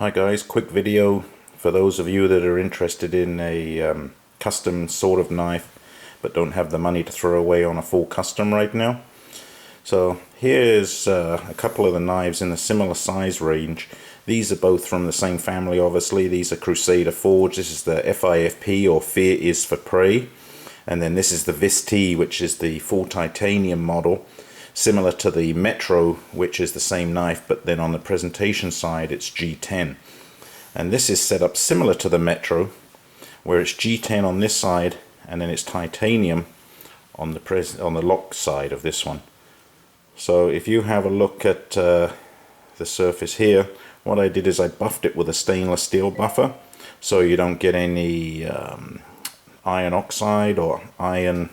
Hi guys, quick video for those of you that are interested in a custom sort of knife but don't have the money to throw away on a full custom right now. So here's a couple of the knives in a similar size range. These are both from the same family obviously. These are Crusader Forge. This is the FIFP or Fear is for Prey, and then this is the VIS-T, which is the full titanium model, similar to the Metro, which is the same knife, but then on the presentation side it's G10. And this is set up similar to the Metro, where it's G10 on this side and then it's titanium on the lock side of this one. So if you have a look at the surface here, what I did is I buffed it with a stainless steel buffer so you don't get any iron oxide or iron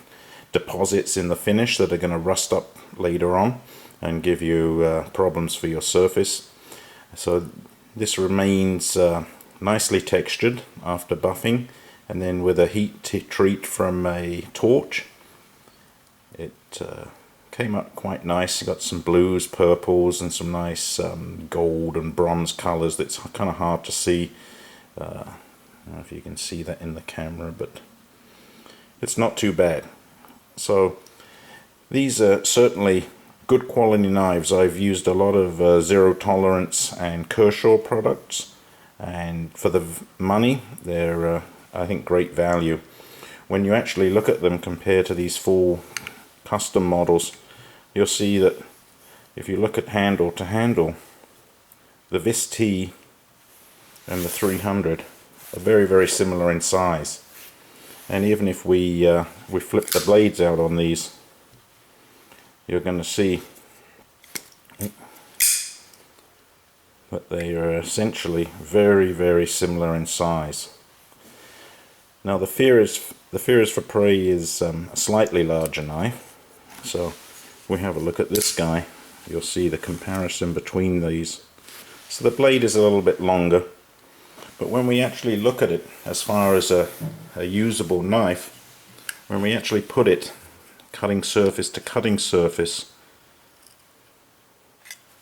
deposits in the finish that are going to rust up later on and give you problems for your surface. So this remains nicely textured after buffing, and then with a heat treat from a torch it came up quite nice. You got some blues, purples, and some nice gold and bronze colors that's kind of hard to see. I don't know if you can see that in the camera, but it's not too bad. So these are certainly good quality knives. I've used a lot of zero tolerance and Kershaw products, and for the money they're I think great value. When you actually look at them compared to these full custom models, you'll see that if you look at handle to handle, the VIS-T and the 300 are very similar in size. And even if we flip the blades out on these, you're going to see that they are essentially very similar in size. Now the Fear is for Prey is a slightly larger knife. So if we have a look at this guy, you'll see the comparison between these. So the blade is a little bit longer, but when we actually look at it as far as a usable knife, when we actually put it cutting surface to cutting surface,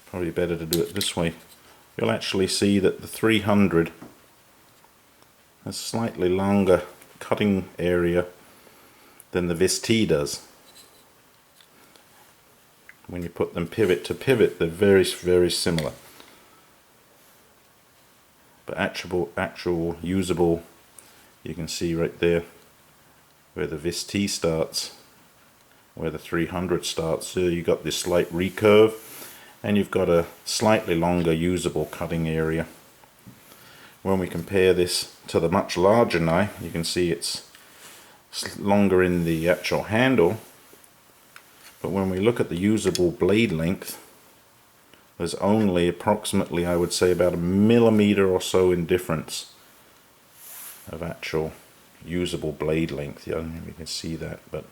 probably better to do it this way, you'll actually see that the 300 has slightly longer cutting area than the VIS-T does. When you put them pivot to pivot, they're very similar. But actual usable, you can see right there where the VIS-T starts, where the 300 starts. So you got this slight recurve, and you've got a slightly longer usable cutting area. When we compare this to the much larger knife, you can see it's longer in the actual handle, but when we look at the usable blade length, there's only approximately, I would say, about a millimeter or so in difference of actual usable blade length. I don't know if you can see that, but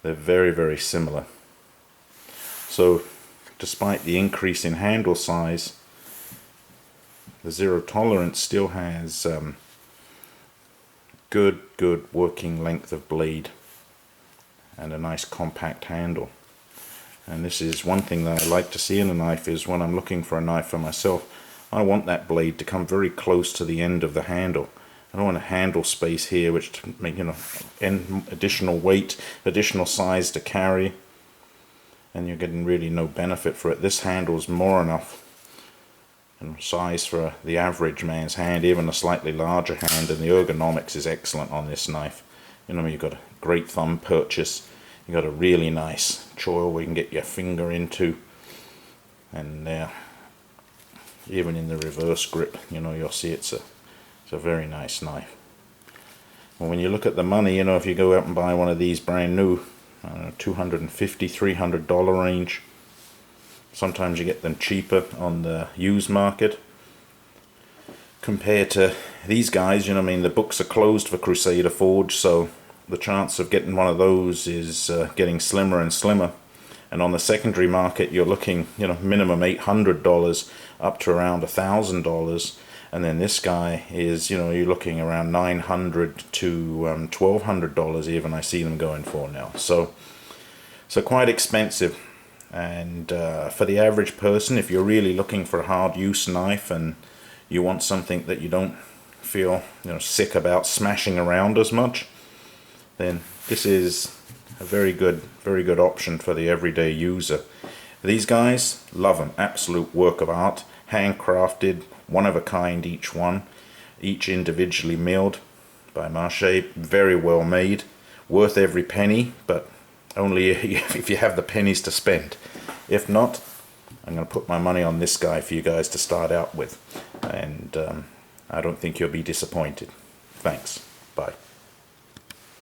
they're very similar. So despite the increase in handle size, the zero tolerance still has good working length of blade and a nice compact handle. And this is one thing that I like to see in a knife, is when I'm looking for a knife for myself, I want that blade to come very close to the end of the handle. I don't want a handle space here which to make, additional weight, additional size to carry, and you're getting really no benefit for it. This handle is more enough size for the average man's hand, even a slightly larger hand, and the ergonomics is excellent on this knife. You've got a great thumb purchase. You got a really nice choil where you can get your finger into, and even in the reverse grip, you'll see it's a very nice knife. And when you look at the money, if you go out and buy one of these brand new, $250, $300 range, sometimes you get them cheaper on the used market compared to these guys. The books are closed for Crusader Forge, so the chance of getting one of those is getting slimmer and slimmer. And on the secondary market, you're looking, minimum $800 up to around $1,000, and then this guy is, you're looking around $900 to $1,200 even. I see them going for now. So quite expensive. And for the average person, if you're really looking for a hard use knife and you want something that you don't feel sick about smashing around as much, then this is a very good option for the everyday user. These guys, love them, absolute work of art, handcrafted, one of a kind each one, each individually milled by Marche, very well made, worth every penny, but only if you have the pennies to spend. If not, I'm going to put my money on this guy for you guys to start out with, and I don't think you'll be disappointed. Thanks. Bye.